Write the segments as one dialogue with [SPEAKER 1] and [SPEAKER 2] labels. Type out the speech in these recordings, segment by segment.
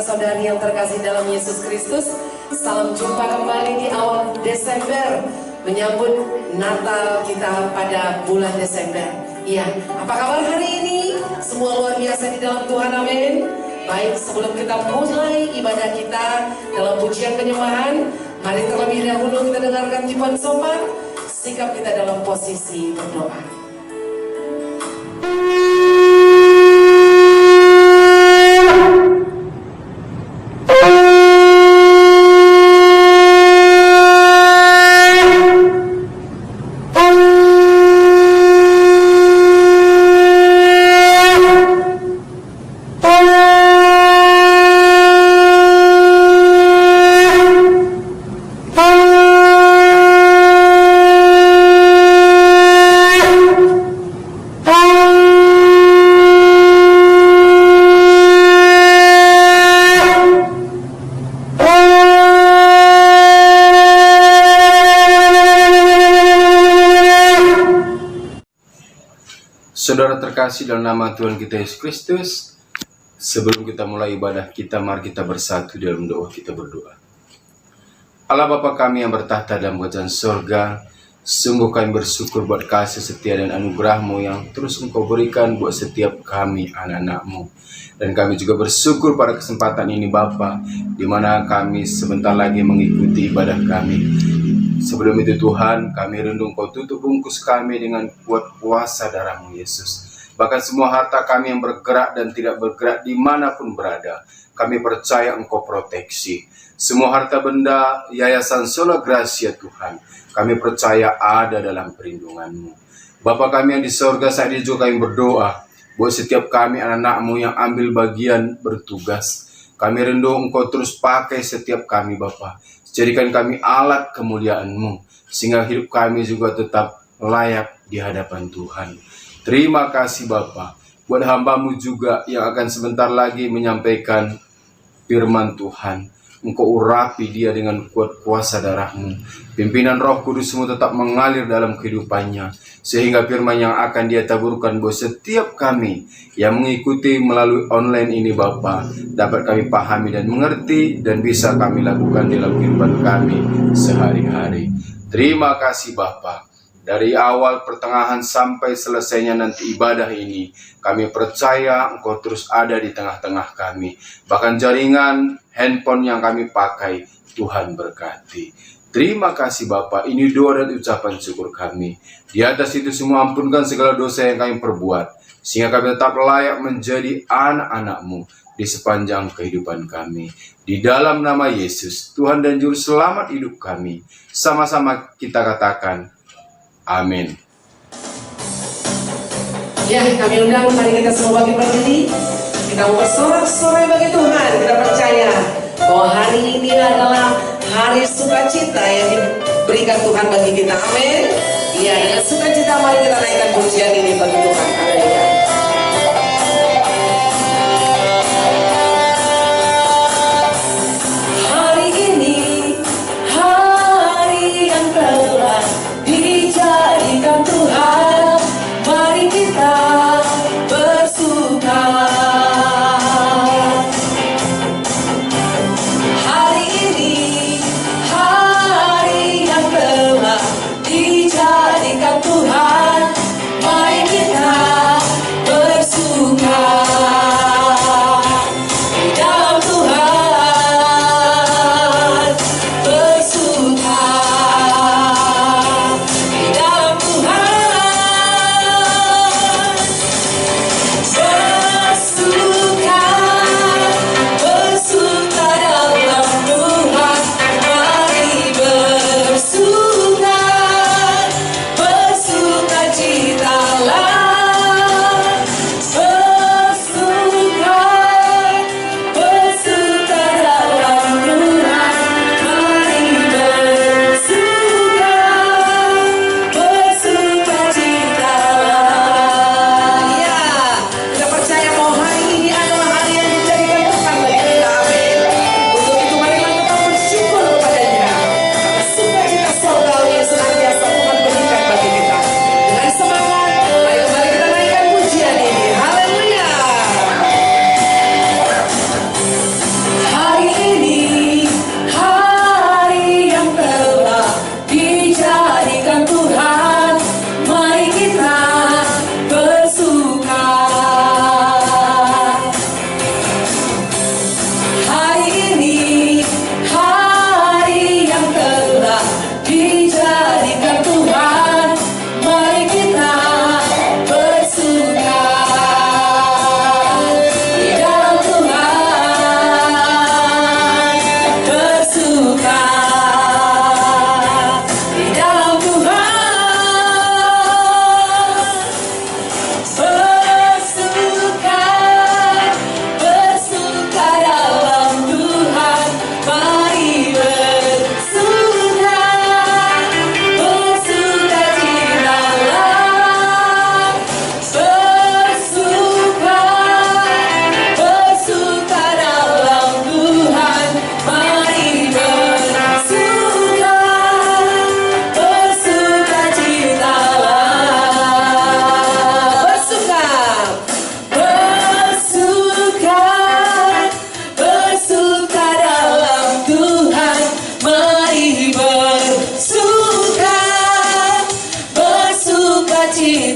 [SPEAKER 1] saudara-saudari yang terkasih dalam Yesus Kristus. Salam jumpa kembali di awal Desember, menyambut Natal kita pada bulan Desember. Iya, apa kabar hari ini? Semua luar biasa di dalam Tuhan, amin. Baik, sebelum kita mulai ibadah kita dalam pujian penyembahan, mari terlebih dahulu kita dengarkan tipuan sopan, sikap kita dalam posisi berdoa.
[SPEAKER 2] Saudara terkasih dalam nama Tuhan kita Yesus Kristus, sebelum kita mulai ibadah kita, mari kita bersatu dalam doa. Kita berdoa. Allah Bapa kami yang bertahta dalam kerajaan surga, sungguh kami bersyukur buat kasih setia dan anugerah-Mu yang terus Engkau berikan buat setiap kami anak-anak-Mu. Dan kami juga bersyukur pada kesempatan ini Bapa, di mana kami sebentar lagi mengikuti ibadah kami. Sebelum itu Tuhan, kami rindu Engkau tutup bungkus kami dengan kuat kuasa darah-Mu Yesus. Bahkan semua harta kami yang bergerak dan tidak bergerak dimanapun berada, kami percaya Engkau proteksi. Semua harta benda Yayasan Sola Gracia Tuhan, kami percaya ada dalam perlindungan-Mu. Bapa kami yang di sorga, saat ini juga kami berdoa buat setiap kami anak-anak-Mu yang ambil bagian bertugas. Kami rindu Engkau terus pakai setiap kami Bapa. Jadikan kami alat kemuliaan-Mu, sehingga hidup kami juga tetap layak di hadapan Tuhan. Terima kasih Bapa, buat hamba-Mu juga yang akan sebentar lagi menyampaikan firman Tuhan. Engkau urapi dia dengan kuat kuasa darah-Mu. Pimpinan Roh Kudus-Mu tetap mengalir dalam kehidupannya, sehingga firman yang akan dia taburkan buat setiap kami yang mengikuti melalui online ini Bapa, dapat kami pahami dan mengerti dan bisa kami lakukan dalam kehidupan kami sehari-hari. Terima kasih Bapa. Dari awal, pertengahan, sampai selesainya nanti ibadah ini, kami percaya Engkau terus ada di tengah-tengah kami. Bahkan jaringan handphone yang kami pakai, Tuhan berkati. Terima kasih Bapa, ini doa dan ucapan syukur kami. Di atas itu semua ampunkan segala dosa yang kami perbuat, sehingga kami tetap layak menjadi anak-anak-Mu di sepanjang kehidupan kami. Di dalam nama Yesus, Tuhan dan Juru Selamat hidup kami, sama-sama kita katakan, amin.
[SPEAKER 1] Ya, kami undang, mari kita semua bagi berdiri. Kita mau bersorak-sorai bagi Tuhan. Kita percaya bahwa hari ini adalah hari sukacita yang diberikan Tuhan bagi kita. Amin. Ya, dengan sukacita mari kita naikkan pujian ini bagi Tuhan. Haleluya. Hari ini hari yang telah dijadikan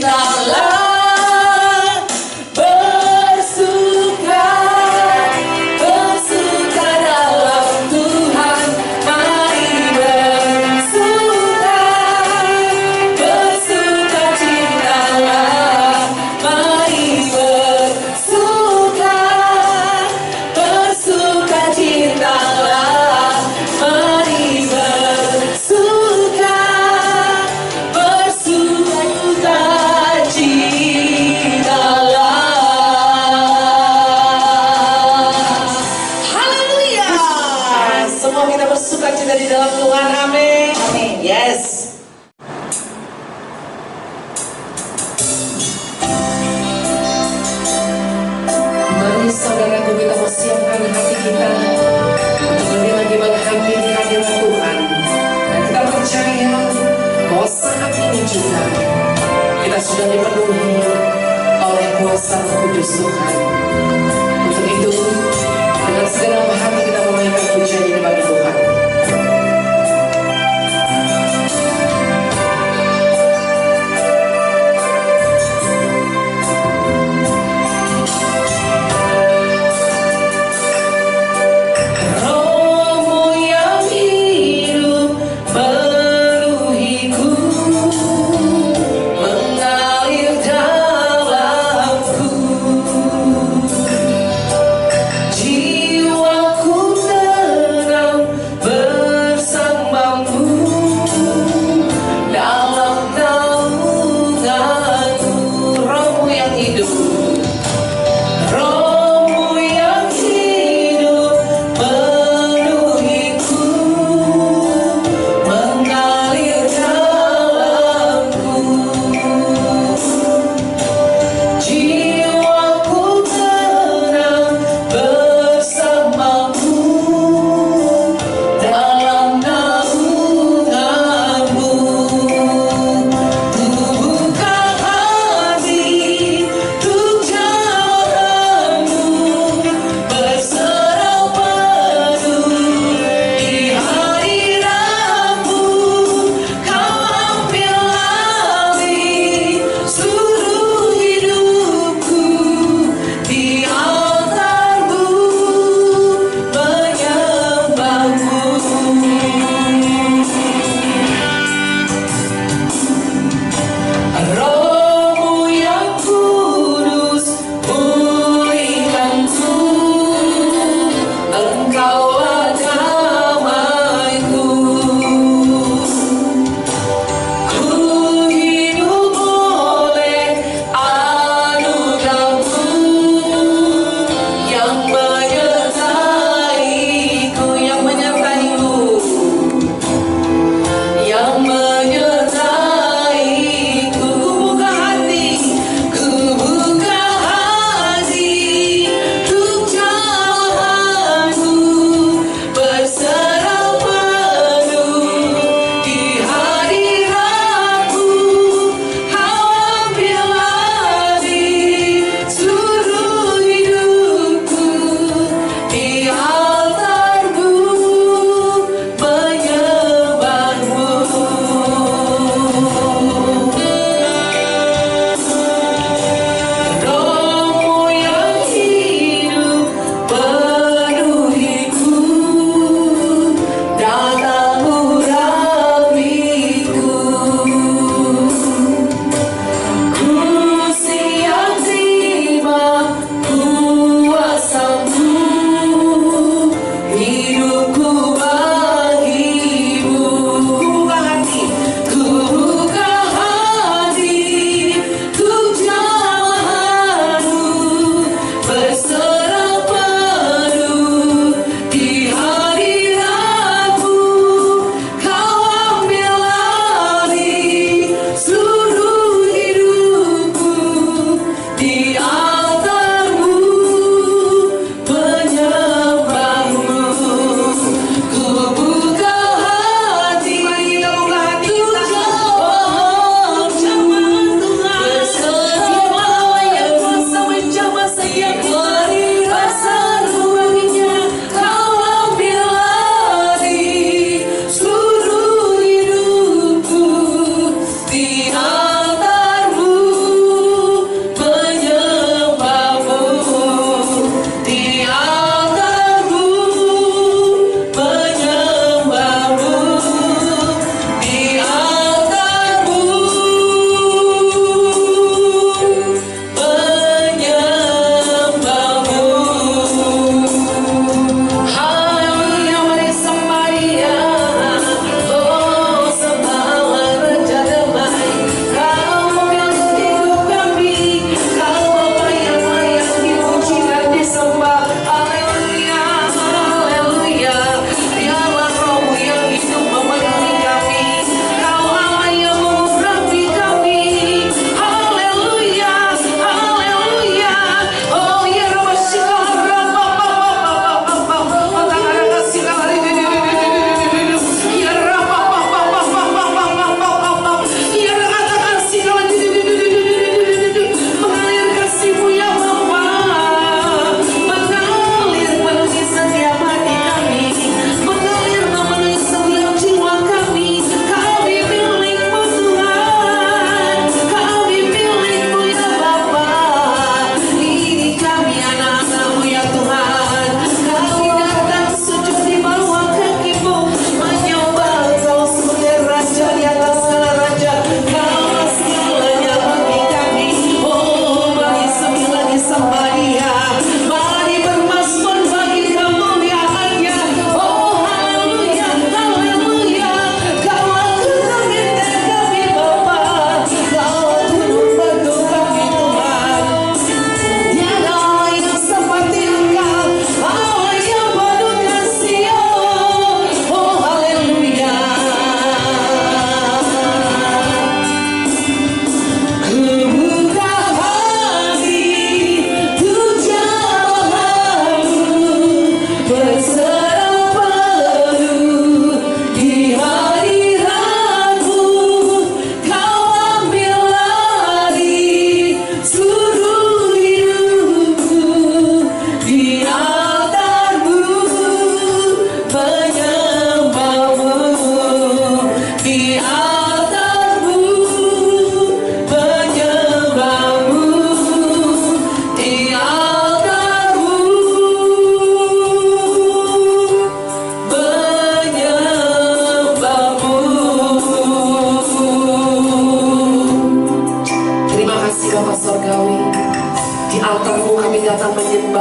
[SPEAKER 1] sukacitalah, bersuka, bersuka dalam Tuhan. Mari bersuka, bersukacitalah, mari bersuka, bersukacitalah, mari bersuka, haleluya. Semua kita bersukacita di dalam Tuhan. Amin. Amin. Yes. Mari saudaraku, kita mau siapkan hati kita untuk lebih lagi menghampiri hadirat Tuhan. Dan kita percaya bahwa saat ini juga kita sudah dipenuhi oleh kuasa Roh Kudus Tuhan. Untuk itu, dengan segenap hati kita memainkan pujian ini bagi Tuhan. Rohmu yang hidup penuhiku, mengalir dalamku. Jiwaku tenang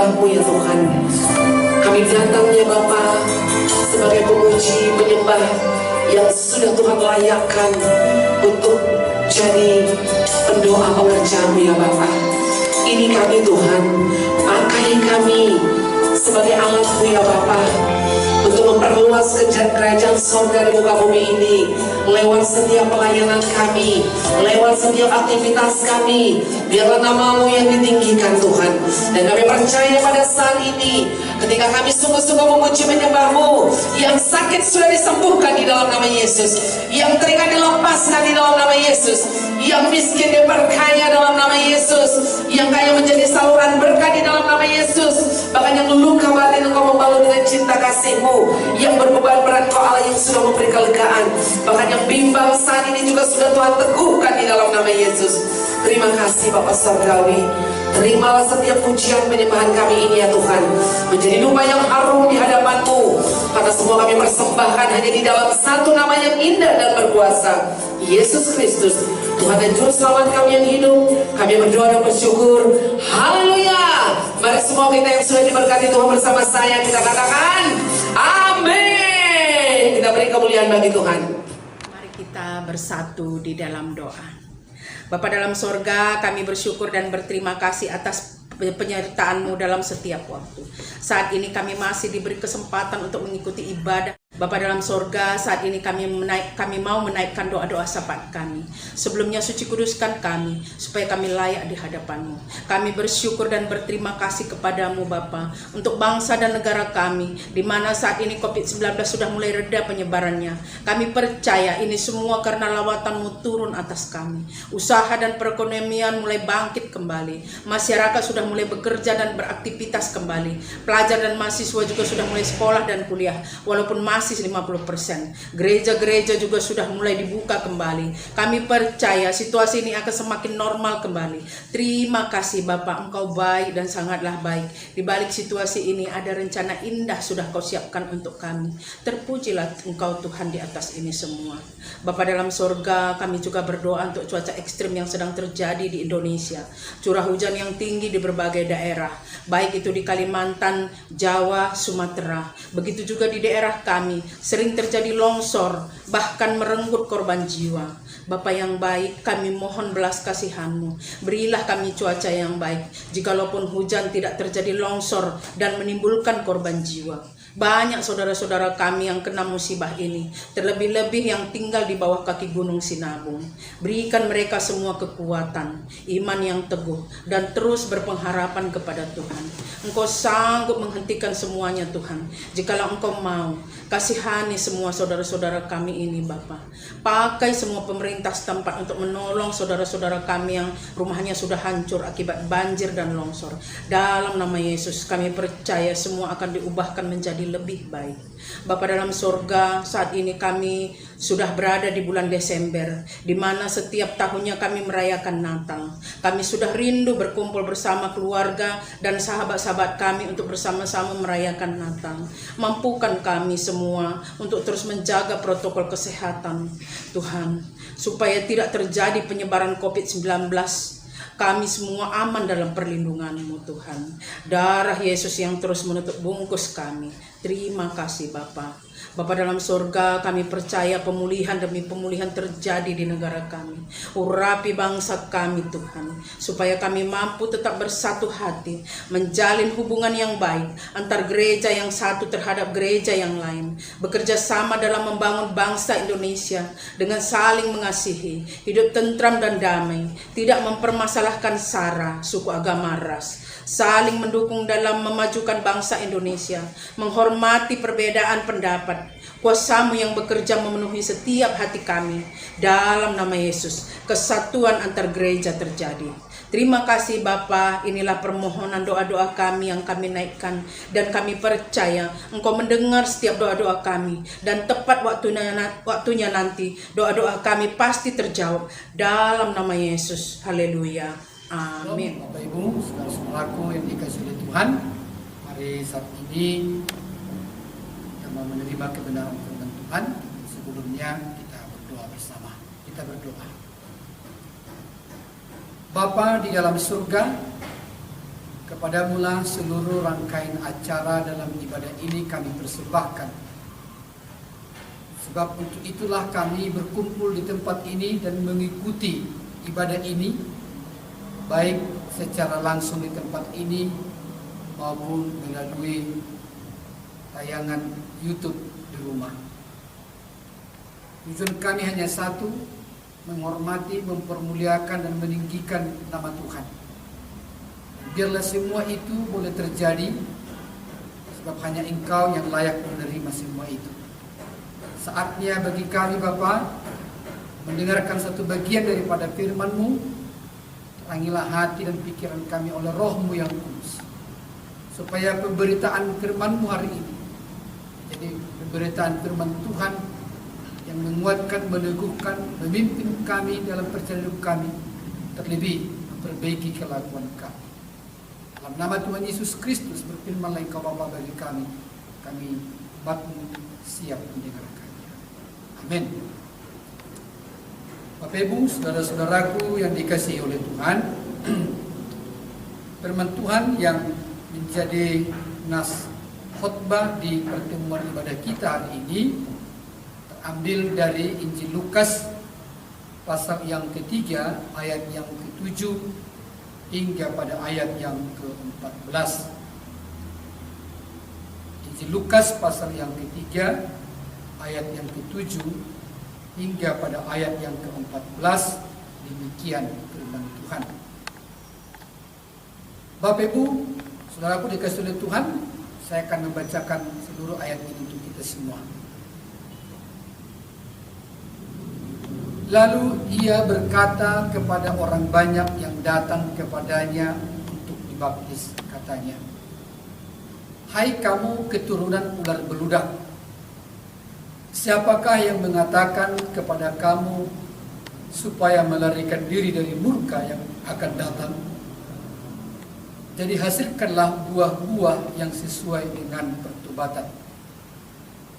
[SPEAKER 1] menyembah-Mu ya Tuhan. Kami datang ya Bapa sebagai pemuji penyembah yang sudah Tuhan layakkan untuk jadi pendoa pengerja-Mu ya Bapa. Ini kami Tuhan, pakai kami sebagai alat-Mu ya Bapa, untuk memperluas kerajaan surga di muka bumi ini lewat setiap pelayanan kami, lewat setiap aktivitas kami. Biarlah nama-Mu yang ditinggikan Tuhan. Dan kami percaya pada saat ini ketika kami sungguh-sungguh memuji menyembah-Mu, yang sakit sudah disembuhkan di dalam nama Yesus, yang terikat dilepaskan di dalam nama Yesus, yang miskin diperkaya dalam nama Yesus, yang kaya menjadi saluran berkah di dalam nama Yesus. Bahkan yang luka batin Engkau membalut dengan cinta kasih-Mu, yang berbeban berat Kau Allah yang sudah memberi kelegaan. Bahkan yang bimbang saat ini juga sudah Tuhan teguhkan di dalam nama Yesus. Terima kasih Bapa Surgawi. Terimalah setiap pujian penyembahan kami ini ya Tuhan, menjadi dupa yang harum di hadapan-Mu, karena semua kami persembahkan hanya di dalam satu nama yang indah dan berkuasa, Yesus Kristus, Tuhan dan Juru Selamat kami yang hidup. Kami berdoa dan bersyukur. Haleluya. Mari semua kita yang sudah diberkati Tuhan bersama saya, kita katakan amin. Kita beri kemuliaan bagi Tuhan.
[SPEAKER 3] Mari kita bersatu di dalam doa. Bapa dalam sorga, kami bersyukur dan berterima kasih atas penyertaan-Mu dalam setiap waktu. Saat ini kami masih diberi kesempatan untuk mengikuti ibadah. Bapa dalam sorga, saat ini kami mau menaikkan doa-doa syafaat kami. Sebelumnya suci kuduskan kami, supaya kami layak di hadapan-Mu. Kami bersyukur dan berterima kasih kepada-Mu Bapa, untuk bangsa dan negara kami, di mana saat ini COVID-19 sudah mulai reda penyebarannya. Kami percaya ini semua karena lawatan-Mu turun atas kami. Usaha dan perekonomian mulai bangkit kembali. Masyarakat sudah mulai bekerja dan beraktivitas kembali. Pelajar dan mahasiswa juga sudah mulai sekolah dan kuliah, walaupun masih 50%. Gereja-gereja juga sudah mulai dibuka kembali. Kami percaya situasi ini akan semakin normal kembali. Terima kasih Bapak, Engkau baik dan sangatlah baik. Di balik situasi ini ada rencana indah sudah Kau siapkan untuk kami. Terpujilah Engkau Tuhan di atas ini semua. Bapa dalam sorga, kami juga berdoa untuk cuaca ekstrim yang sedang terjadi di Indonesia. Curah hujan yang tinggi di berbagai daerah, baik itu di Kalimantan, Jawa, Sumatera. Begitu juga di daerah kami, sering terjadi longsor, bahkan merenggut korban jiwa. Bapa yang baik, kami mohon belas kasihan-Mu. Berilah kami cuaca yang baik, jikalaupun hujan tidak terjadi longsor dan menimbulkan korban jiwa. Banyak saudara-saudara kami yang kena musibah ini, terlebih-lebih yang tinggal di bawah kaki Gunung Sinabung. Berikan mereka semua kekuatan, iman yang teguh, dan terus berpengharapan kepada Tuhan. Engkau sanggup menghentikan semuanya Tuhan. Jikalau Engkau mau, kasihani semua saudara-saudara kami ini Bapa. Pakai semua pemerintah setempat untuk menolong saudara-saudara kami yang rumahnya sudah hancur akibat banjir dan longsor. Dalam nama Yesus kami percaya semua akan diubahkan menjadi lebih baik. Bapa dalam sorga, saat ini kami sudah berada di bulan Desember, di mana setiap tahunnya kami merayakan Natal. Kami sudah rindu berkumpul bersama keluarga dan sahabat-sahabat kami untuk bersama-sama merayakan Natal. Mampukan kami semua untuk terus menjaga protokol kesehatan Tuhan, supaya tidak terjadi penyebaran COVID-19. Kami semua aman dalam perlindungan-Mu Tuhan. Darah Yesus yang terus menutup bungkus kami. Terima kasih Bapa. Bapa dalam surga, kami percaya pemulihan demi pemulihan terjadi di negara kami. Urapi bangsa kami Tuhan, supaya kami mampu tetap bersatu hati, menjalin hubungan yang baik antar gereja yang satu terhadap gereja yang lain, bekerja sama dalam membangun bangsa Indonesia dengan saling mengasihi, hidup tentram dan damai, tidak mempermasalahkan sara, suku, agama, ras, saling mendukung dalam memajukan bangsa Indonesia, menghormati perbedaan pendapat. Kuasa-Mu yang bekerja memenuhi setiap hati kami. Dalam nama Yesus, kesatuan antar gereja terjadi. Terima kasih Bapa, inilah permohonan doa-doa kami yang kami naikkan, dan kami percaya Engkau mendengar setiap doa-doa kami, dan tepat waktunya nanti doa-doa kami pasti terjawab. Dalam nama Yesus, haleluya, amin.
[SPEAKER 4] Bapak Ibu, saudara-saudaraku yang dikasihi oleh Tuhan, mari saat ini yang mau menerima kebenaran firman Tuhan, sebelumnya kita berdoa bersama. Kita berdoa. Bapa di dalam surga, Kepadamulah seluruh rangkaian acara dalam ibadah ini kami persembahkan. Sebab untuk itulah kami berkumpul di tempat ini dan mengikuti ibadah ini, baik secara langsung di tempat ini maupun melalui tayangan YouTube di rumah. Tujuan kami hanya satu, menghormati, mempermuliakan dan meninggikan nama Tuhan. Biarlah semua itu boleh terjadi, sebab hanya Engkau yang layak menerima semua itu. Saatnya bagi kami Bapa mendengarkan satu bagian daripada firman-Mu. Terangilah hati dan pikiran kami oleh Roh-Mu yang kudus, supaya pemberitaan firman-Mu hari ini jadi pemberitaan firman Tuhan yang menguatkan, meneguhkan, memimpin kami dalam perjalanan hidup kami, terlebih memperbaiki kelakuan kami. Dalam nama Tuhan Yesus Kristus, berfirmanlah Engkau Bapa bagi kami umat-Mu siap mendengarkannya. Amin. Bapak Ibu, saudara-saudaraku yang dikasihi oleh Tuhan, firman Tuhan yang menjadi nas khotbah di pertemuan ibadah kita hari ini terambil dari Injil Lukas pasal yang ketiga, ayat yang ke-7 hingga pada ayat yang ke-14. Injil Lukas pasal yang ketiga, ayat yang ke-7 hingga pada ayat yang ke-14. Demikian firman Tuhan. Bapak Ibu, saudaraku dikasihi oleh Tuhan, saya akan membacakan seluruh ayat ini untuk kita semua. Lalu ia berkata kepada orang banyak yang datang kepadanya untuk dibaptis, katanya, "Hai kamu keturunan ular beludak, siapakah yang mengatakan kepada kamu supaya melarikan diri dari murka yang akan datang? Jadi hasilkanlah buah-buah yang sesuai dengan pertobatan.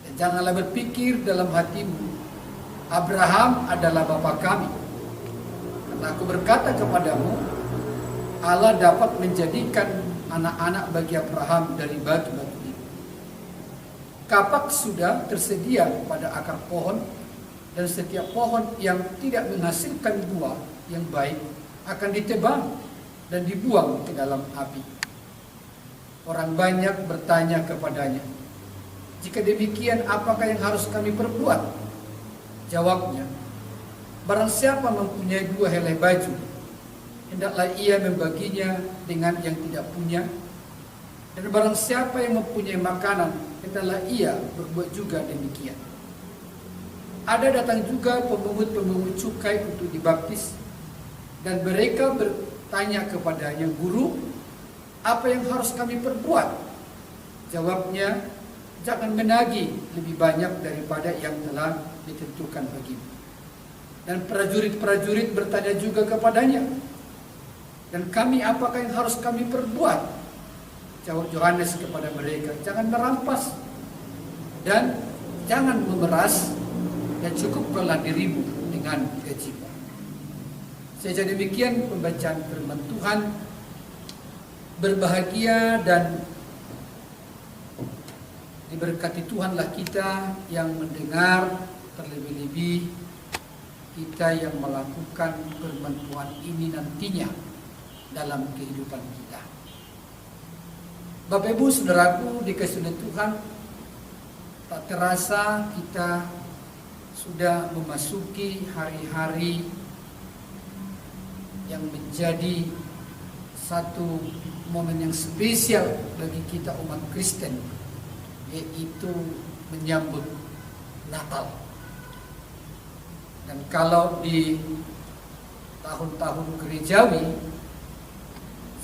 [SPEAKER 4] Dan janganlah berpikir dalam hatimu, Abraham adalah bapa kami. Karena aku berkata kepadamu, Allah dapat menjadikan anak-anak bagi Abraham dari batu-batu ini. Kapak sudah tersedia pada akar pohon, dan setiap pohon yang tidak menghasilkan buah yang baik akan ditebang dan dibuang ke dalam api." Orang banyak bertanya kepadanya, "Jika demikian, apakah yang harus kami perbuat?" Jawabnya, "Barang siapa mempunyai 2 helai baju, hendaklah ia membaginya dengan yang tidak punya. Dan barang siapa yang mempunyai makanan, hendaklah ia berbuat juga demikian." Ada datang juga pemungut-pemungut cukai untuk dibaptis, dan mereka bertanya kepadanya, "Guru, apa yang harus kami perbuat?" Jawabnya, "Jangan menagih lebih banyak daripada yang telah ditentukan bagimu." Dan prajurit-prajurit bertanya juga kepadanya, "Dan kami, apakah yang harus kami perbuat?" Jawab Yohanes kepada mereka, "Jangan merampas dan jangan memeras, dan cukupkanlah dirimu dengan gajimu." Sejak demikian pembacaan firman Tuhan. Berbahagia dan diberkati Tuhanlah kita yang mendengar, terlebih-lebih kita yang melakukan firman Tuhan ini nantinya dalam kehidupan kita. Bapak Ibu saudaraku dikasihi oleh Tuhan, tak terasa kita sudah memasuki hari-hari yang menjadi satu momen yang spesial bagi kita umat Kristen, yaitu menyambut Natal. Dan kalau di tahun-tahun gerejawi,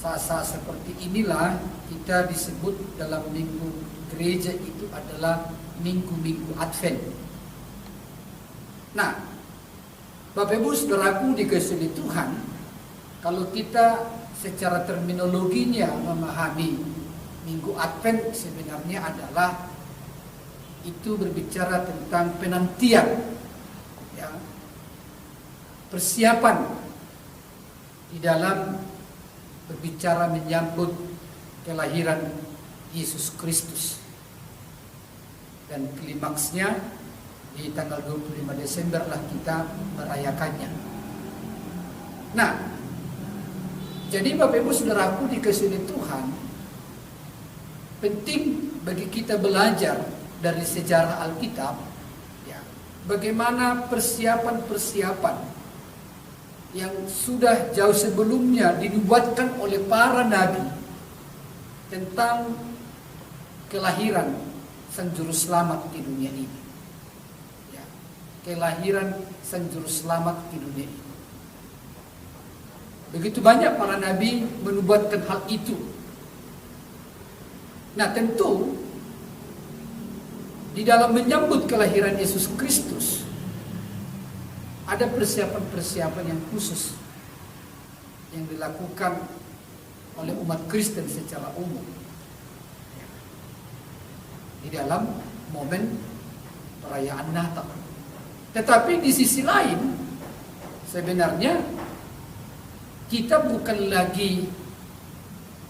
[SPEAKER 4] saat-saat seperti inilah kita disebut dalam minggu gereja itu adalah minggu-minggu Advent. Nah, Bapak Ibu saudaraku dikasihi Tuhan, kalau kita secara terminologinya memahami minggu Advent sebenarnya adalah itu berbicara tentang penantian, ya, persiapan di dalam berbicara menyambut kelahiran Yesus Kristus. Dan klimaksnya di tanggal 25 Desember lah kita merayakannya. Nah, jadi Bapak Ibu Saudaraku dikasihi oleh Tuhan, penting bagi kita belajar dari sejarah Alkitab, ya, bagaimana persiapan-persiapan yang sudah jauh sebelumnya dinubuatkan oleh para nabi tentang kelahiran Sang Juru Selamat di dunia ini. Ya, kelahiran Sang Juru Selamat di dunia ini. Begitu banyak para nabi menubuatkan hal itu. Nah, tentu di dalam menyambut kelahiran Yesus Kristus ada persiapan-persiapan yang khusus yang dilakukan oleh umat Kristen secara umum di dalam momen perayaan Natal. Tetapi di sisi lain, sebenarnya kita bukan lagi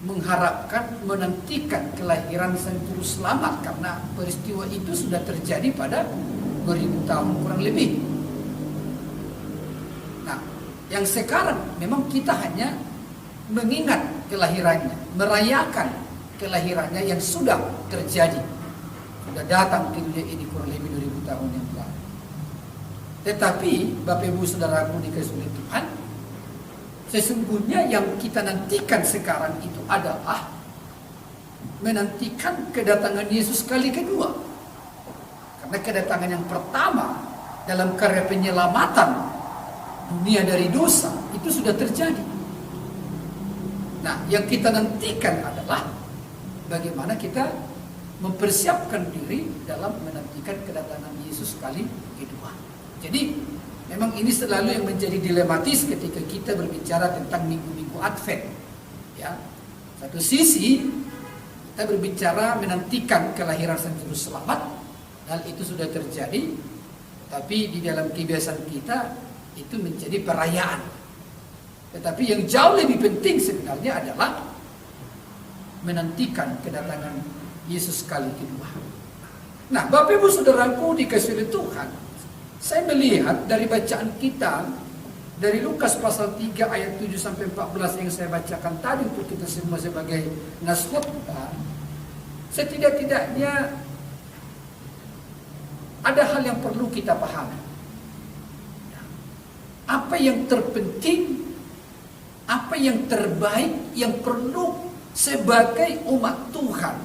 [SPEAKER 4] mengharapkan, menantikan kelahiran Sang Juru Selamat, karena peristiwa itu sudah terjadi pada 2000 tahun kurang lebih. Nah, yang sekarang memang kita hanya mengingat kelahirannya, merayakan kelahirannya yang sudah terjadi, sudah datang ke dunia ini kurang lebih 2000 tahun yang lalu. Tetapi Bapak Ibu Saudaraku dikasihi oleh Tuhan, sesungguhnya yang kita nantikan sekarang itu adalah menantikan kedatangan Yesus kali kedua. Karena kedatangan yang pertama dalam karya penyelamatan dunia dari dosa itu sudah terjadi. Nah, yang kita nantikan adalah bagaimana kita mempersiapkan diri dalam menantikan kedatangan Yesus kali kedua. Jadi memang ini selalu yang menjadi dilematis ketika kita berbicara tentang minggu-minggu Advent. Ya, satu sisi kita berbicara menantikan kelahiran Sang Juru Selamat, hal itu sudah terjadi, tapi di dalam kebiasaan kita itu menjadi perayaan. Tetapi yang jauh lebih penting sebenarnya adalah menantikan kedatangan Yesus kali kedua. Nah, Bapak Ibu Saudaraku dikasihi oleh Tuhan, saya melihat dari bacaan kita dari Lukas pasal 3 ayat 7 sampai 14 yang saya bacakan tadi untuk kita semua sebagai nas khotbah, setidak-tidaknya ada hal yang perlu kita pahami. Apa yang terpenting, apa yang terbaik yang perlu sebagai umat Tuhan,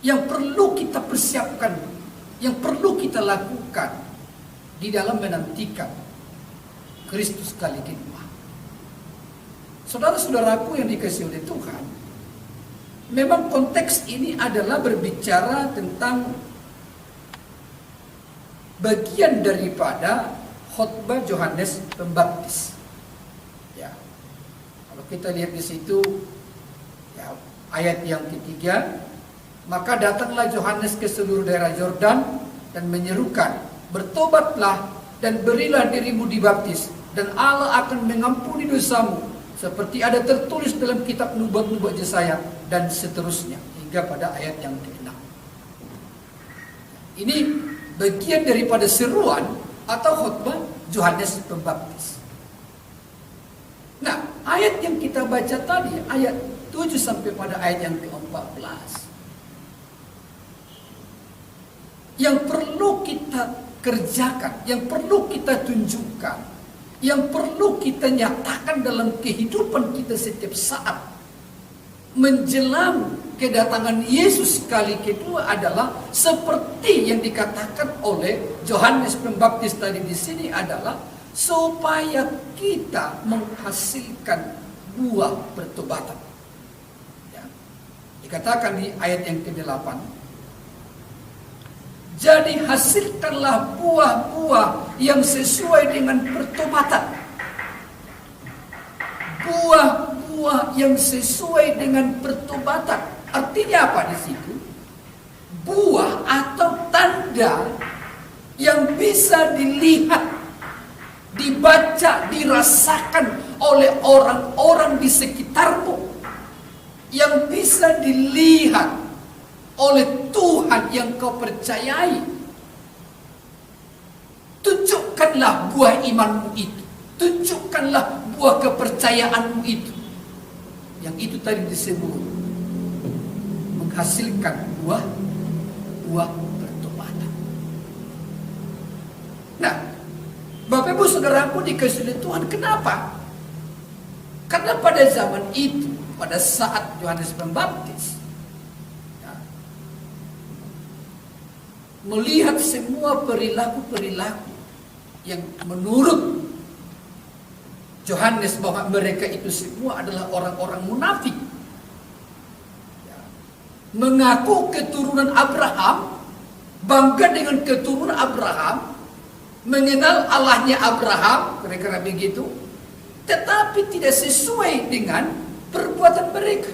[SPEAKER 4] yang perlu kita persiapkan, yang perlu kita lakukan di dalam menantikan Kristus kali kedua. Saudara-saudaraku yang dikasihi oleh Tuhan, memang konteks ini adalah berbicara tentang bagian daripada khotbah Yohanes Pembaptis. Ya, kalau kita lihat di situ, ya, ayat yang ketiga, maka datanglah Yohanes ke seluruh daerah Yordan dan menyerukan, bertobatlah dan berilah dirimu dibaptis, dan Allah akan mengampuni dosamu, seperti ada tertulis dalam kitab nubuat-nubuat Yesaya, dan seterusnya hingga pada ayat yang ke-6. Ini bagian daripada seruan atau khotbah Yohanes Pembaptis. Nah, ayat yang kita baca tadi, ayat 7 sampai pada ayat yang ke-14, yang perlu kita kerjakan, yang perlu kita tunjukkan, yang perlu kita nyatakan dalam kehidupan kita setiap saat menjelang kedatangan Yesus kali kedua adalah seperti yang dikatakan oleh Yohanes Pembaptis tadi di sini, adalah supaya kita menghasilkan buah pertobatan. Ya. Dikatakan di ayat yang ke-8, jadi hasilkanlah buah-buah yang sesuai dengan pertobatan. Buah-buah yang sesuai dengan pertobatan. Artinya apa di situ? Buah atau tanda yang bisa dilihat, dibaca, dirasakan oleh orang-orang di sekitarmu, yang bisa dilihat oleh Tuhan yang kau percayai. Tunjukkanlah buah imanmu itu. Tunjukkanlah buah kepercayaanmu itu. Yang itu tadi disebut menghasilkan buah pertobatan. Nah, Bapak Ibu Saudaraku dikasihi oleh Tuhan, kenapa? Karena pada zaman itu, pada saat Yohanes Pembaptis melihat semua perilaku-perilaku yang menurut Yohanes bahwa mereka itu semua adalah orang-orang munafik, mengaku keturunan Abraham, bangga dengan keturunan Abraham, mengenal Allahnya Abraham, kira-kira begitu, tetapi tidak sesuai dengan perbuatan mereka.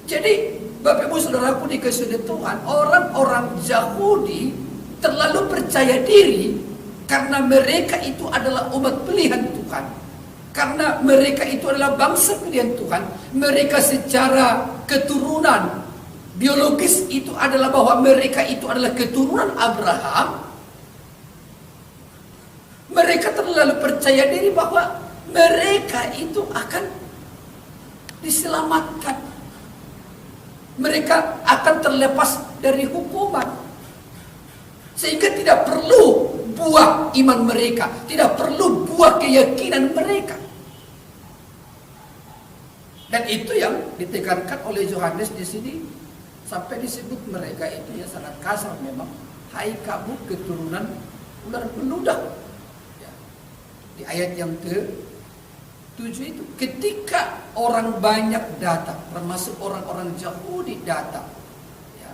[SPEAKER 4] Jadi Bapak Ibu Saudaraku dikasihi oleh Tuhan, orang-orang Yahudi terlalu percaya diri karena mereka itu adalah umat pilihan Tuhan, karena mereka itu adalah bangsa pilihan Tuhan. Mereka secara keturunan biologis itu adalah bahwa mereka itu adalah keturunan Abraham. Mereka terlalu percaya diri bahwa mereka itu akan diselamatkan, mereka akan terlepas dari hukuman, sehingga tidak perlu buah iman mereka, tidak perlu buah keyakinan mereka. Dan itu yang ditekankan oleh Yohanes di sini, sampai disebut mereka itu ya sangat kasar memang. Hai kamu keturunan ular beludak. Ya. Di ayat yang ke-7 itu, ketika orang banyak datang, termasuk orang-orang Yahudi datang, ya,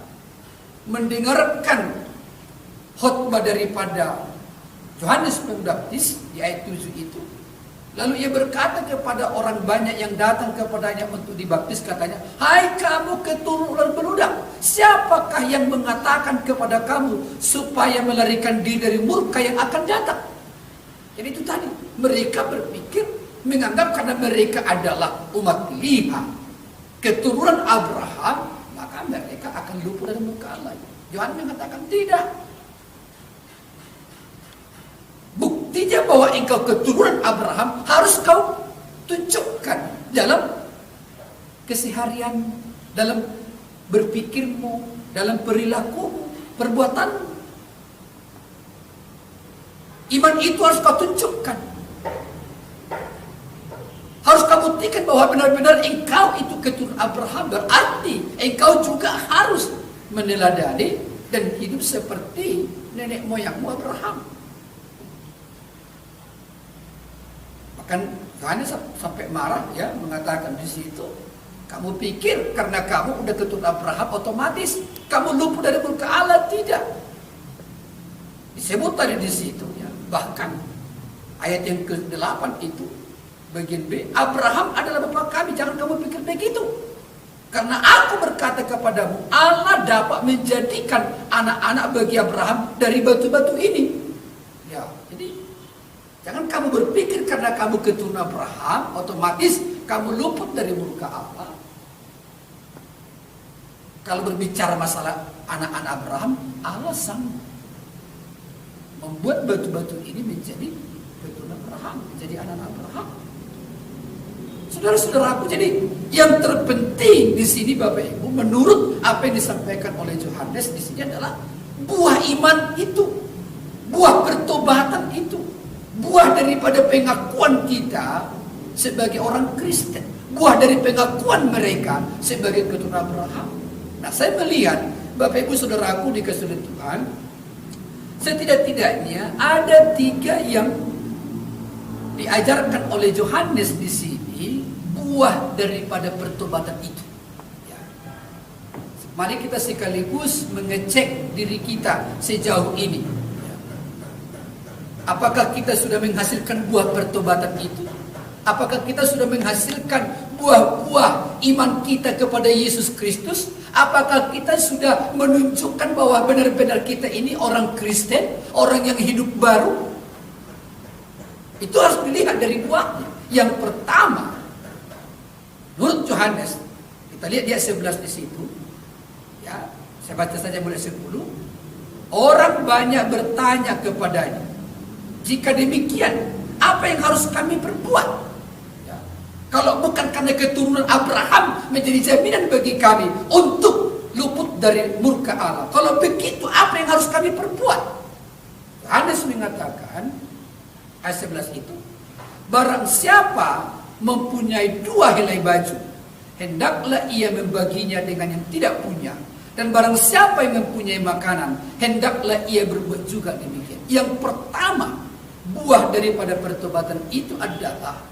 [SPEAKER 4] mendengarkan khotbah daripada Yohanes Pembaptis di ayat 7 itu, lalu ia berkata kepada orang banyak yang datang kepadanya untuk dibaptis, katanya, hai kamu keturunan beludak, siapakah yang mengatakan kepada kamu supaya melarikan diri dari murka yang akan datang? Jadi itu tadi, mereka berpikir, menganggap karena mereka adalah umat pilihan, keturunan Abraham, maka mereka akan luput dari murka Allah. Yohanes mengatakan tidak. Buktinya bahwa engkau keturunan Abraham harus kau tunjukkan dalam keseharian, dalam berpikirmu, dalam perilakumu, perbuatanmu. Iman itu harus kau tunjukkan. Harus kau buktikan bahwa benar-benar engkau itu keturunan Abraham. Berarti engkau juga harus meneladani dan hidup seperti nenek moyangmu Abraham. Bahkan Yohanes sampai marah, ya, mengatakan di situ, kamu pikir karena kamu udah keturunan Abraham otomatis kamu luput dari murka Allah? Tidak. Disebut tadi di situ, ya. Bahkan ayat yang ke-8 itu bagian B, Abraham adalah bapa kami, jangan kamu pikir begitu. Karena aku berkata kepadamu, Allah dapat menjadikan anak-anak bagi Abraham dari batu-batu ini. Ya, jadi jangan kamu berpikir karena kamu keturunan Abraham otomatis kamu luput dari murka Allah. Kalau berbicara masalah anak-anak Abraham, Allah sanggup membuat batu-batu ini menjadi keturunan Abraham, menjadi anak-anak Abraham. Saudara-saudaraku, jadi yang terpenting di sini Bapak Ibu, menurut apa yang disampaikan oleh Yohanes di sini adalah buah iman itu, buah pertobatan itu, buah daripada pengakuan kita sebagai orang Kristen, buah dari pengakuan mereka sebagai keturunan Abraham. Nah, saya melihat Bapak Ibu Saudaraku dikasihi Tuhan, setidak-tidaknya ada 3 yang diajarkan oleh Yohanes di sini, buah daripada pertobatan itu. Ya. Mari kita sekaligus mengecek diri kita sejauh ini. Apakah kita sudah menghasilkan buah pertobatan itu? Apakah kita sudah menghasilkan buah-buah iman kita kepada Yesus Kristus? Apakah kita sudah menunjukkan bahwa benar-benar kita ini orang Kristen, orang yang hidup baru? Itu harus dilihat dari buahnya. Yang pertama, menurut Yohanes, kita lihat di ayat 11 di situ. Ya, saya baca saja mulai 10. Orang banyak bertanya kepadanya, jika demikian, apa yang harus kami perbuat? Ya, kalau bukan karena keturunan Abraham menjadi jaminan bagi kami untuk luput dari murka Allah. Kalau begitu, apa yang harus kami perbuat? Yohanes mengatakan, ayat 11 itu, barang siapa mempunyai 2 helai baju, hendaklah ia membaginya dengan yang tidak punya. Dan barang siapa yang mempunyai makanan, hendaklah ia berbuat juga demikian. Yang pertama, buah daripada pertobatan itu adalah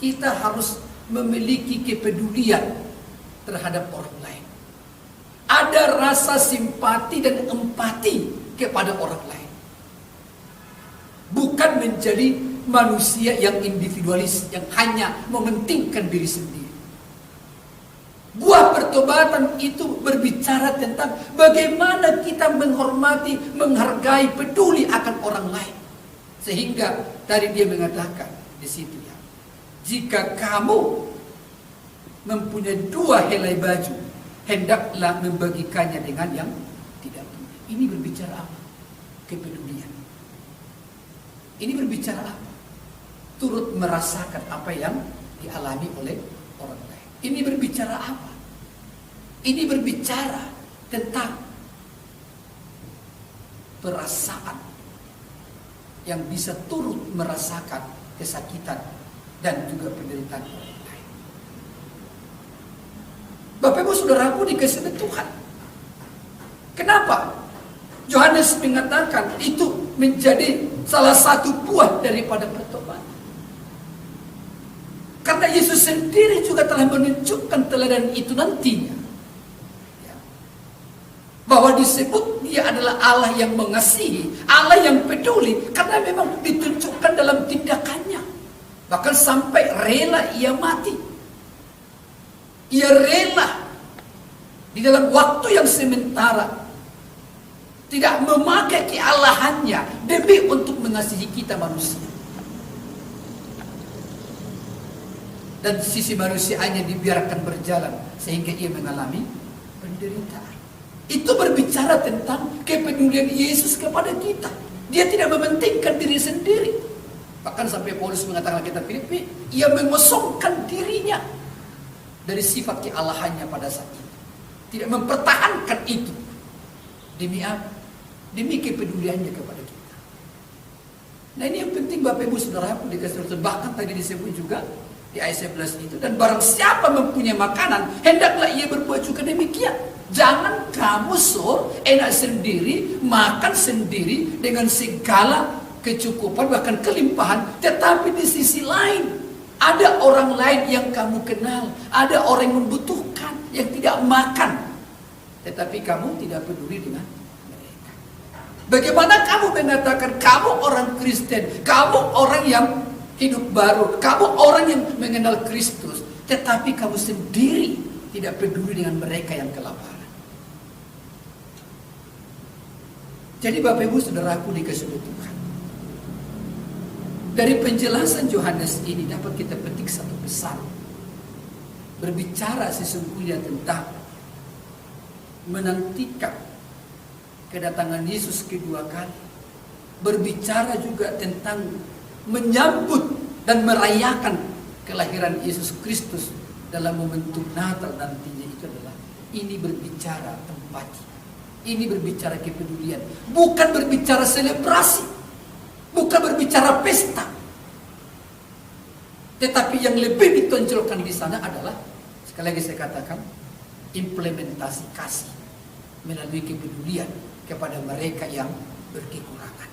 [SPEAKER 4] kita harus memiliki kepedulian terhadap orang lain. Ada rasa simpati dan empati kepada orang lain. Bukan menjadi manusia yang individualis, yang hanya mementingkan diri sendiri. Buah pertobatan itu berbicara tentang bagaimana kita menghormati, menghargai, peduli akan orang lain. Sehingga tadi dia mengatakan di situ ya, jika kamu mempunyai 2 helai baju, hendaklah membagikannya dengan yang tidak punya. Ini berbicara apa? Kepedulian. Ini berbicara apa? Turut merasakan apa yang dialami oleh orang lain. Ini berbicara apa? Ini berbicara tentang perasaan yang bisa turut merasakan kesakitan dan juga penderitaan orang lain. Bapak Ibu Saudaraku dikasihi Tuhan. Kenapa? Yohanes mengatakan itu menjadi salah satu buah daripada pertobatan. Karena Yesus sendiri juga telah menunjukkan teladan itu nantinya. Ya. Bahwa disebut dia adalah Allah yang mengasihi, Allah yang peduli. Karena memang ditunjukkan dalam tindakannya. Bahkan sampai rela ia mati. Ia rela di dalam waktu yang sementara tidak memakai kealahannya demi untuk mengasihi kita manusia. Dan sisi manusianya dibiarkan berjalan sehingga ia mengalami penderitaan. Itu berbicara tentang kepedulian Yesus kepada kita. Dia tidak mementingkan diri sendiri. Bahkan sampai Paulus mengatakan kitab Filipi, ia mengosongkan dirinya dari sifat kealahannya pada saat itu. Tidak mempertahankan itu. Demi apa? Demi kepeduliannya kepada kita. Nah ini yang penting Bapak Ibu Saudaraku dikasih Tuhan. Bahkan tadi disebut juga di ayat 11 itu, dan barang siapa mempunyai makanan, hendaklah ia berbuat juga demikian. Jangan kamu enak sendiri, makan sendiri dengan segala kecukupan bahkan kelimpahan, tetapi di sisi lain ada orang lain yang kamu kenal, ada orang yang membutuhkan, yang tidak makan, tetapi kamu tidak peduli dengan mereka. Bagaimana kamu mengatakan kamu orang Kristen, kamu orang yang hidup baru, kamu orang yang mengenal Kristus, tetapi kamu sendiri tidak peduli dengan mereka yang kelaparan. Jadi Bapak Ibu Saudaraku dikasihi Tuhan, dari penjelasan Yohanes ini dapat kita petik satu pesan. Berbicara sesungguhnya tentang menantikan kedatangan Yesus kedua kali. Berbicara juga tentang menyambut dan merayakan kelahiran Yesus Kristus dalam momentum Natal nantinya. Itu adalah, ini berbicara empati, ini berbicara kepedulian, bukan berbicara selebrasi, bukan berbicara pesta, tetapi yang lebih ditonjolkan di sana adalah, sekali lagi saya katakan, implementasi kasih melalui kepedulian kepada mereka yang berkekurangan,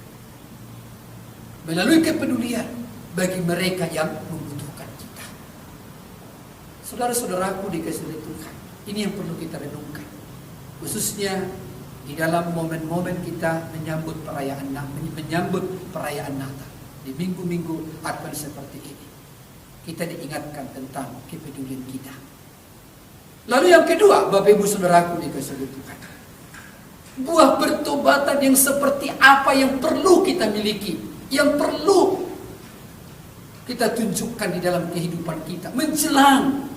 [SPEAKER 4] melalui kepedulian bagi mereka yang membutuhkan kita. Saudara-saudaraku dikasihi Tuhan, ini yang perlu kita renungkan, khususnya di dalam momen-momen kita menyambut perayaan Natal, di minggu-minggu Advent seperti ini. Kita diingatkan tentang kepedulian kita. Lalu yang kedua, Bapak Ibu Saudaraku dikasihi Tuhan, buah pertobatan yang seperti apa yang perlu kita miliki, yang perlu kita tunjukkan di dalam kehidupan kita menjelang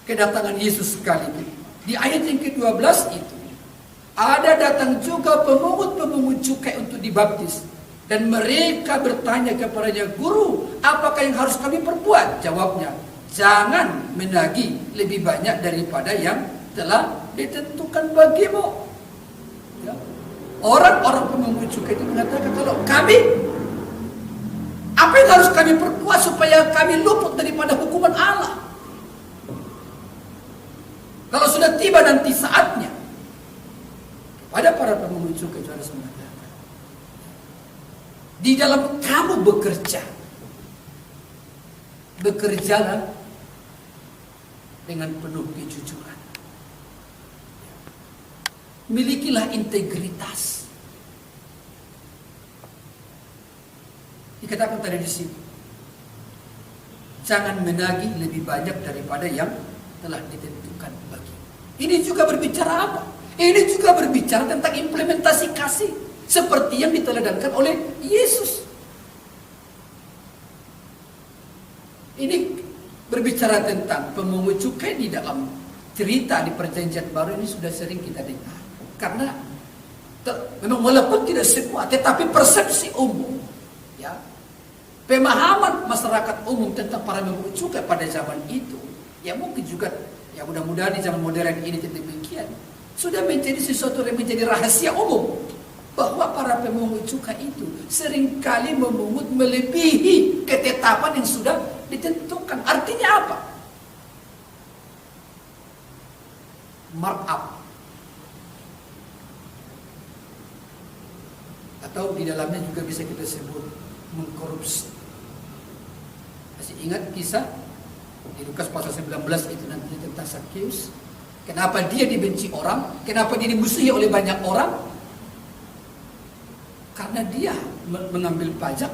[SPEAKER 4] kedatangan Yesus sekali kedua. Di ayat yang ke-12 itu, ada datang juga pemungut-pemungut cukai untuk dibaptis. Dan mereka bertanya kepadanya, Guru, apakah yang harus kami perbuat? Jawabnya, jangan menagih lebih banyak daripada yang telah ditentukan bagimu. Ya. Orang-orang pemungut cukai itu mengatakan, kalau kami, apa yang harus kami perbuat supaya kami luput daripada hukuman Allah? Kalau sudah tiba nanti saatnya, pada para pemungut cukai itu harus mengatakan, di dalam kamu bekerja, bekerjalah dengan penuh kejujuran. Milikilah integritas. Dikatakan tadi di sini, jangan menagih lebih banyak daripada yang telah ditentukan bagi. Ini juga berbicara apa? Ini juga berbicara tentang implementasi kasih seperti yang diteladankan oleh Yesus. Ini berbicara tentang pemungut cukai di dalam cerita di Perjanjian Baru ini sudah sering kita dengar. Karena memang walaupun tidak semua, tetapi persepsi umum, ya, pemahaman masyarakat umum tentang para pemungut cukai pada zaman itu, ya mungkin juga, ya mudah-mudahan di zaman modern ini demikian, sudah menjadi sesuatu yang menjadi rahasia umum. Bahwa para pemungut cukai itu seringkali memungut melebihi ketetapan yang sudah ditentukan. Artinya apa? Markup. Atau di dalamnya juga bisa kita sebut mengkorupsi. Masih ingat kisah di Lukas pasal 19 itu nanti tentang Zakheus? Kenapa dia dibenci orang? Kenapa dia dimusuhi oleh banyak orang? Karena dia mengambil pajak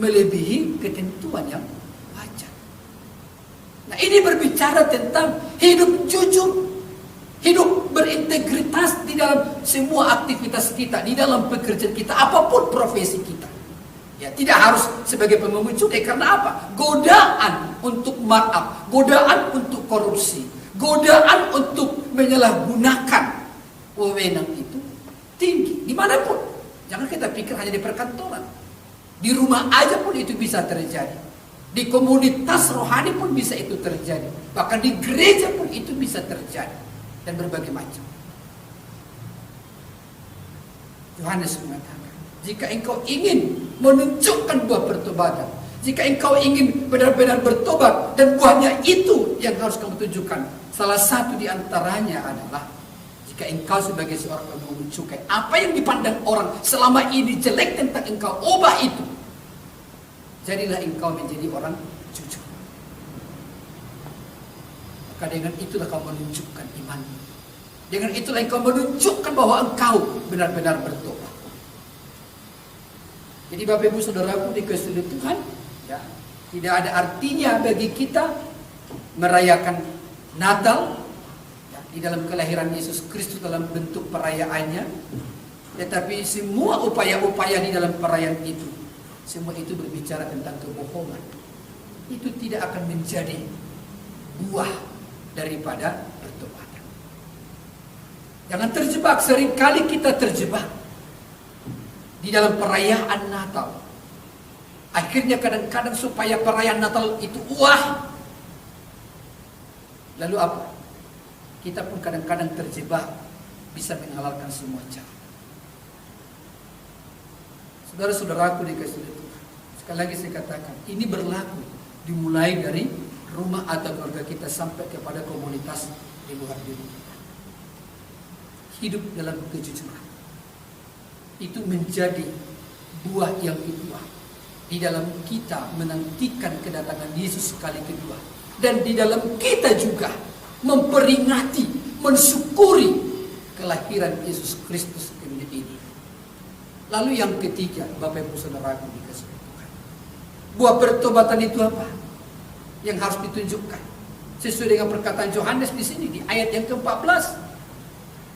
[SPEAKER 4] melebihi ketentuan yang wajar. Nah, ini berbicara tentang hidup jujur, hidup berintegritas di dalam semua aktivitas kita, di dalam pekerjaan kita, apapun profesi kita. Ya, tidak harus sebagai pemungut cukai. Karena apa? Godaan untuk markup, godaan untuk korupsi, godaan untuk menyalahgunakan wewenang itu tinggi dimanapun. Jangan kita pikir hanya di perkantoran. Di rumah aja pun itu bisa terjadi. Di komunitas rohani pun bisa itu terjadi. Bahkan di gereja pun itu bisa terjadi. Dan berbagai macam. Yohanes mengatakan, jika engkau ingin menunjukkan buah pertobatan, jika engkau ingin benar-benar bertobat, dan buahnya itu yang harus kamu tunjukkan. Salah satu di antaranya adalah, jika engkau sebagai seorang pemungut cukai, apa yang dipandang orang selama ini jelek tentang engkau, ubah itu. Jadilah engkau menjadi orang jujur. Maka dengan itulah kau menunjukkan iman. Dengan itulah engkau menunjukkan bahwa engkau benar-benar bertobat. Jadi Bapak Ibu Saudaraku dikasihi Tuhan, ya, tidak ada artinya bagi kita merayakan Natal di dalam kelahiran Yesus Kristus dalam bentuk perayaannya, tetapi semua upaya-upaya di dalam perayaan itu, semua itu berbicara tentang kebohongan. Itu tidak akan menjadi buah daripada pertobatan. Jangan terjebak. Seringkali kita terjebak di dalam perayaan Natal. Akhirnya kadang-kadang supaya perayaan Natal itu wah, lalu apa? Kita pun kadang-kadang terjebak, bisa menghalalkan semua cara. Saudara-saudaraku dikasihi Tuhan, sekali lagi saya katakan, ini berlaku dimulai dari rumah atau keluarga kita sampai kepada komunitas di luar diri kita. Hidup dalam kejujuran itu menjadi buah yang kedua di dalam kita menantikan kedatangan Yesus sekali kedua, dan di dalam kita juga memperingati, mensyukuri kelahiran Yesus Kristus ke dunia ini. Lalu yang ketiga, Bapak Ibu Saudaraku dikasihi Tuhan, buah pertobatan itu apa? Yang harus ditunjukkan sesuai dengan perkataan Yohanes di sini di ayat yang ke-14.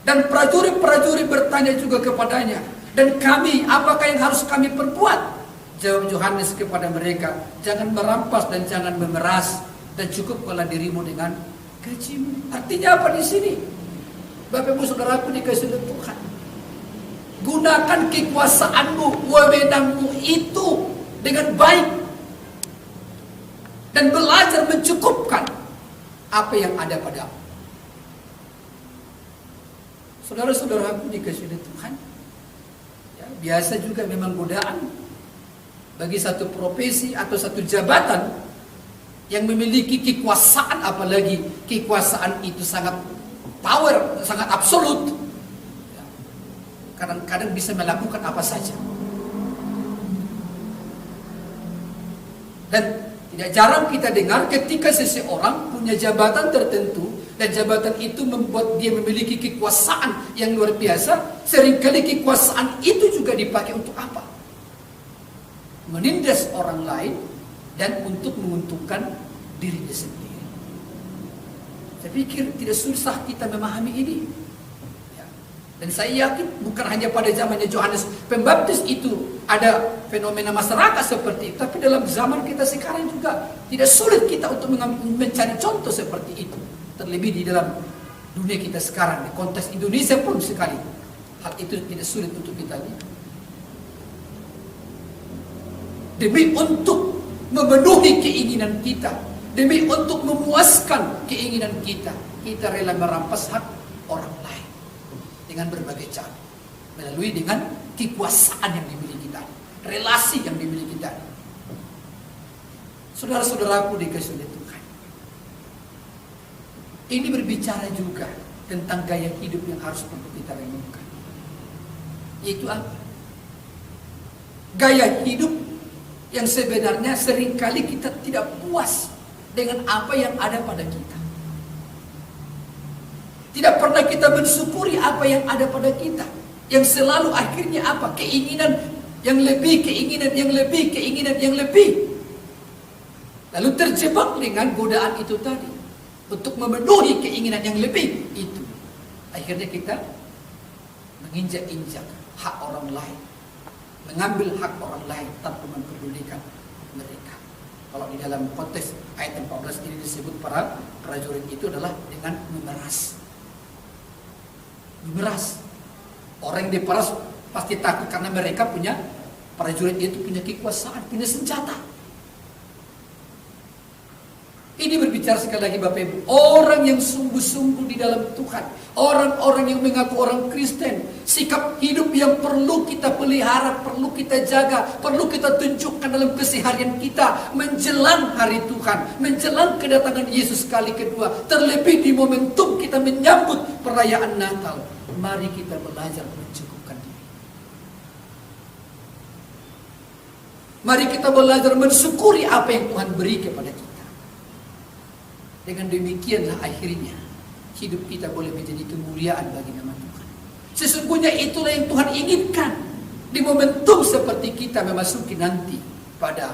[SPEAKER 4] Dan prajurit-prajurit bertanya juga kepadanya, dan kami, apakah yang harus kami perbuat? Jawab Yohanes kepada mereka, jangan merampas dan jangan memeras, dan cukupkanlah dirimu dengan gajimu. Artinya apa di sini? Bapak Ibu Saudaraku dikasih oleh Tuhan, gunakan kekuasaanmu, wewenangmu itu dengan baik, dan belajar mencukupkan apa yang ada padamu. Saudara-saudaraku dikasih oleh Tuhan, ya, biasa juga memang godaan bagi satu profesi atau satu jabatan yang memiliki kekuasaan, apalagi kekuasaan itu sangat power, sangat absolut, ya, kadang-kadang bisa melakukan apa saja. Dan tidak jarang kita dengar ketika seseorang punya jabatan tertentu dan jabatan itu membuat dia memiliki kekuasaan yang luar biasa, seringkali kekuasaan itu juga dipakai untuk apa? Menindas orang lain dan untuk menguntungkan dirinya sendiri. Saya pikir tidak susah kita memahami ini, ya. Dan saya yakin bukan hanya pada zamannya Yohanes Pembaptis itu ada fenomena masyarakat seperti itu, tapi dalam zaman kita sekarang juga tidak sulit kita untuk mencari contoh seperti itu. Terlebih di dalam dunia kita sekarang, di konteks Indonesia pun sekali hal itu tidak sulit untuk kita lihat. Demi untuk memenuhi keinginan kita, demi untuk memuaskan keinginan kita, kita rela merampas hak orang lain dengan berbagai cara, melalui dengan kekuasaan yang dimiliki tadi, relasi yang dimiliki tadi. Saudara-saudaraku dikasih oleh Tuhan, ini berbicara juga tentang gaya hidup yang harus perlu kita renungkan, yaitu apa? Gaya hidup yang sebenarnya seringkali kita tidak puas dengan apa yang ada pada kita. Tidak pernah kita mensyukuri apa yang ada pada kita. Yang selalu akhirnya apa? Keinginan yang lebih, keinginan yang lebih, keinginan yang lebih. Lalu terjebak dengan godaan itu tadi, untuk memenuhi keinginan yang lebih itu. Akhirnya kita menginjak-injak hak orang lain, mengambil hak orang lain tanpa memperdulikan mereka. Kalau di dalam konteks ayat 14 ini disebut para prajurit itu adalah dengan memeras. Memeras. Orang yang diperas pasti takut karena mereka punya, prajurit itu punya kekuasaan, punya senjata. Ini berbicara sekali lagi Bapak Ibu, orang yang sungguh-sungguh di dalam Tuhan, orang-orang yang mengaku orang Kristen, sikap hidup yang perlu kita pelihara, perlu kita jaga, perlu kita tunjukkan dalam keseharian kita menjelang hari Tuhan, menjelang kedatangan Yesus kali kedua, terlebih di momentum kita menyambut perayaan Natal. Mari kita belajar mencukupkan diri. Mari kita belajar mensyukuri apa yang Tuhan beri kepada kita. Dengan demikianlah akhirnya hidup kita boleh menjadi kemuliaan bagi nama Tuhan. Sesungguhnya itulah yang Tuhan inginkan di momentum seperti kita memasuki nanti pada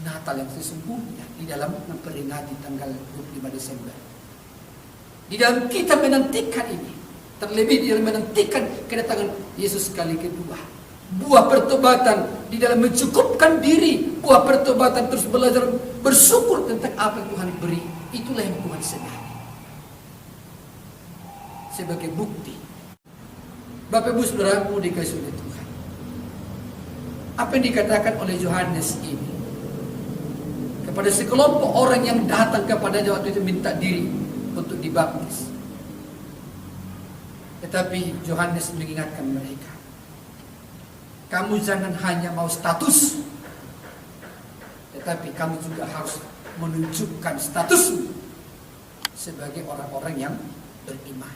[SPEAKER 4] Natal yang sesungguhnya, di dalam memperingati tanggal 25 Desember. Di dalam kita menantikan ini, terlebih di dalam menantikan kedatangan Yesus kali kedua. Buah pertobatan di dalam mencukupkan diri, buah pertobatan terus belajar bersyukur tentang apa yang Tuhan beri. Itulah yang Tuhan sedari. Sebagai bukti, Bapak Ibu Saudaraku dikasih oleh Tuhan, apa yang dikatakan oleh Yohanes ini kepada sekelompok orang yang datang kepadanya waktu itu minta diri untuk dibaptis. Tetapi Yohanes mengingatkan mereka, kamu jangan hanya mau status, tetapi kamu juga harus menunjukkan statusmu sebagai orang-orang yang beriman.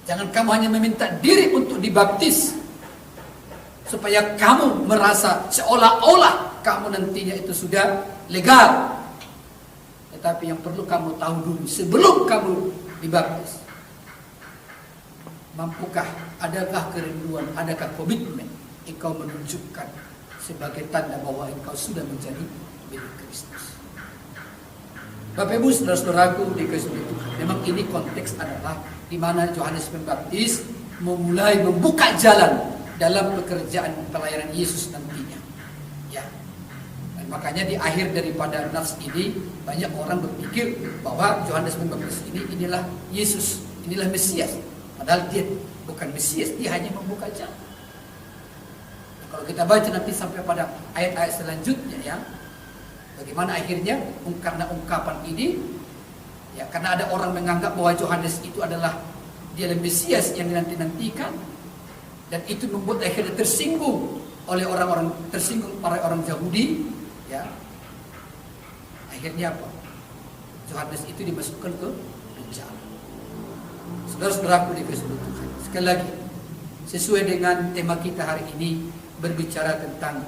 [SPEAKER 4] Jangan kamu hanya meminta diri untuk dibaptis supaya kamu merasa seolah-olah kamu nantinya itu sudah legal. Tetapi yang perlu kamu tahu dulu sebelum kamu dibaptis, mampukah, adakah kerinduan, adakah komitmen engkau menunjukkan sebagai tanda bahwa engkau sudah menjadi milik Kristus. Bapak Ibu Saudara-saudaraku dikasih Tuhan, memang ini konteks adalah di mana Yohanes Pembaptis memulai membuka jalan dalam pekerjaan pelayanan Yesus nantinya. Ya, Dan makanya di akhir daripada nats ini banyak orang berpikir bahwa Yohanes Pembaptis ini inilah Yesus, inilah Mesias. Padahal dia bukan Mesias, dia hanya membuka jalan. Nah, kalau kita baca nanti sampai pada ayat-ayat selanjutnya ya, bagaimana akhirnya karena ungkapan ini, ya karena ada orang menganggap bahwa Yohanes itu adalah dia Mesias yang dinanti-nantikan, dan itu membuat akhirnya tersinggung oleh orang-orang, tersinggung para orang Yahudi, ya. Akhirnya apa? Yohanes itu dimasukkan ke penjara. Saudara-saudaraku dikasihi Tuhan, sekali lagi sesuai dengan tema kita hari ini berbicara tentang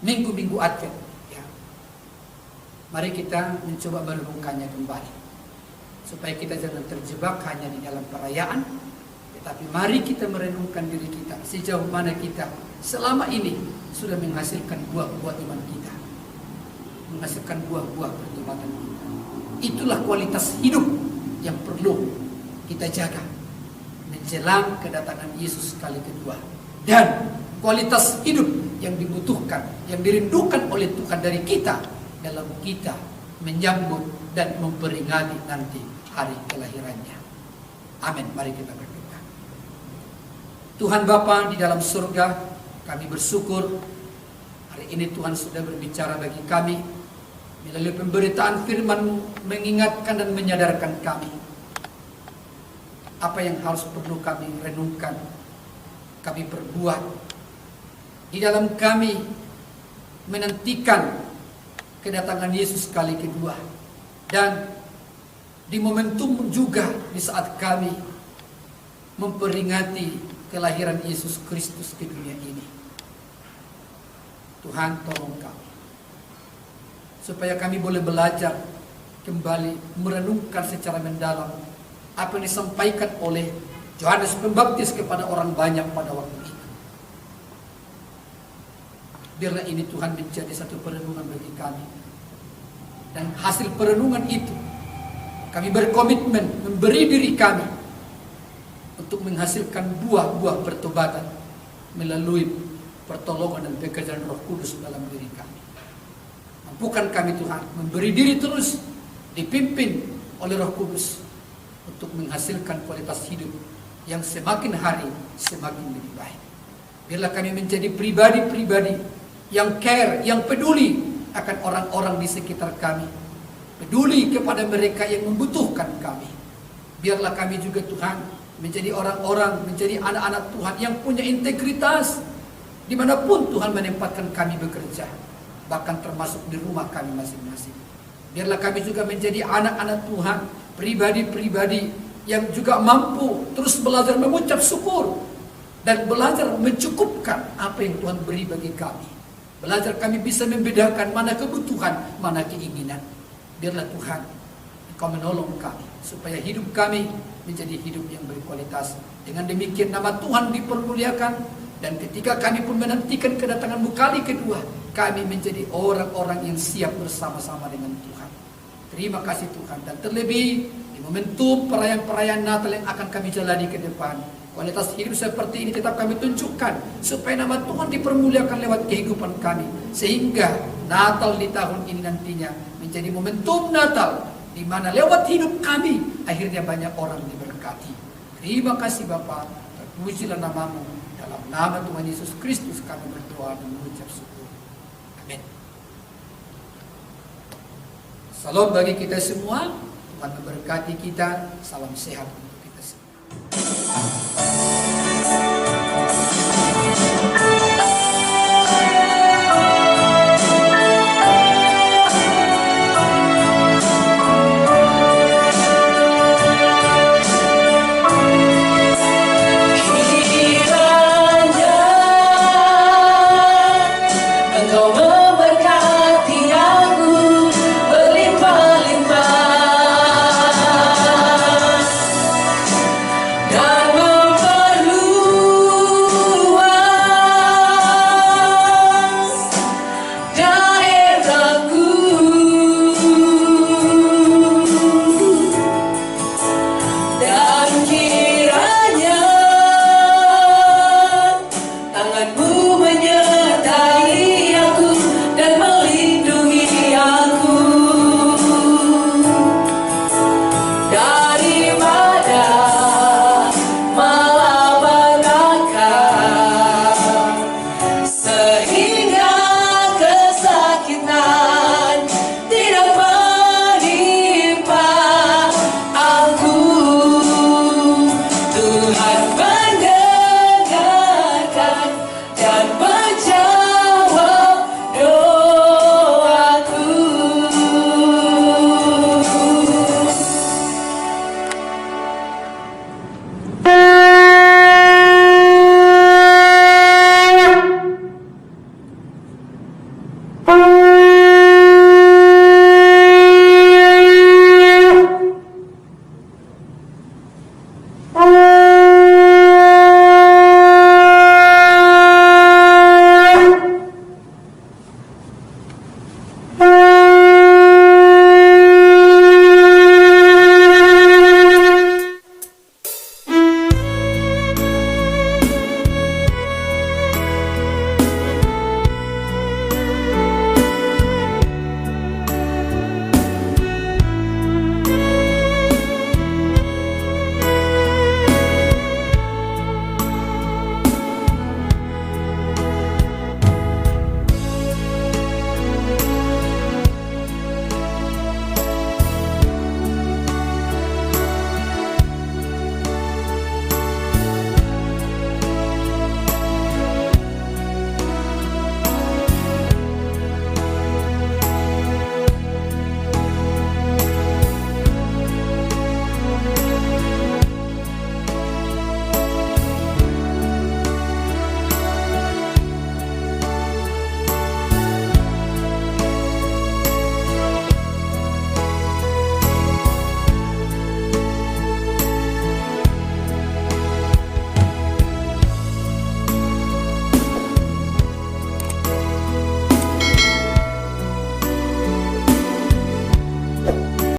[SPEAKER 4] minggu-minggu Advent. Mari kita mencoba merenungkannya kembali, supaya kita jangan terjebak hanya di dalam perayaan, tetapi mari kita merenungkan diri kita, sejauh mana kita selama ini sudah menghasilkan buah-buah iman kita, menghasilkan buah-buah pertobatan kita. Itulah kualitas hidup yang perlu kita jaga menjelang kedatangan Yesus kali kedua, dan kualitas hidup yang dibutuhkan, yang dirindukan oleh Tuhan dari kita dalam kita menyambut dan memperingati nanti hari kelahirannya. Amin. Mari kita berdoa. Tuhan Bapa di dalam surga, kami bersyukur hari ini Tuhan sudah berbicara bagi kami melalui pemberitaan firman-Mu, mengingatkan dan menyadarkan kami apa yang harus perlu kami renungkan, kami perbuat di dalam kami menantikan kedatangan Yesus kali kedua, dan di momentum juga di saat kami memperingati kelahiran Yesus Kristus ke dunia ini. Tuhan, tolong kami supaya kami boleh belajar kembali merenungkan secara mendalam apa yang disampaikan oleh Yohanes Pembaptis kepada orang banyak pada waktu itu. Biarlah ini Tuhan menjadi satu perenungan bagi kami. Dan hasil perenungan itu, kami berkomitmen memberi diri kami untuk menghasilkan buah-buah pertobatan melalui pertolongan dan pekerjaan Roh Kudus dalam diri kami. Mampukan kami Tuhan memberi diri terus dipimpin oleh Roh Kudus untuk menghasilkan kualitas hidup yang semakin hari semakin lebih baik. Biarlah kami menjadi pribadi-pribadi yang care, yang peduli akan orang-orang di sekitar kami, peduli kepada mereka yang membutuhkan kami. Biarlah kami juga Tuhan menjadi orang-orang, menjadi anak-anak Tuhan yang punya integritas dimanapun Tuhan menempatkan kami bekerja, bahkan termasuk di rumah kami masing-masing. Biarlah kami juga menjadi anak-anak Tuhan, pribadi-pribadi yang juga mampu terus belajar mengucap syukur dan belajar mencukupkan apa yang Tuhan beri bagi kami. Belajar kami bisa membedakan mana kebutuhan, mana keinginan. Biarlah Tuhan Engkau menolong kami supaya hidup kami menjadi hidup yang berkualitas. Dengan demikian nama Tuhan dipermuliakan, dan ketika kami pun menantikan kedatangan-Mu kali kedua, kami menjadi orang-orang yang siap bersama-sama dengan Tuhan. Terima kasih Tuhan, dan terlebih di momentum perayaan-perayaan Natal yang akan kami jalani ke depan, kualitas hidup seperti ini tetap kami tunjukkan supaya nama Tuhan dipermuliakan lewat kehidupan kami, sehingga Natal di tahun ini nantinya menjadi momentum Natal di mana lewat hidup kami akhirnya banyak orang diberkati. Terima kasih Bapa, terpujilah nama-Mu. Dalam nama Tuhan Yesus Kristus kami berdoa dan mengucap syukur. Amin. Salam bagi kita semua. Tuhan memberkati kita. Salam sehat untuk kita semua.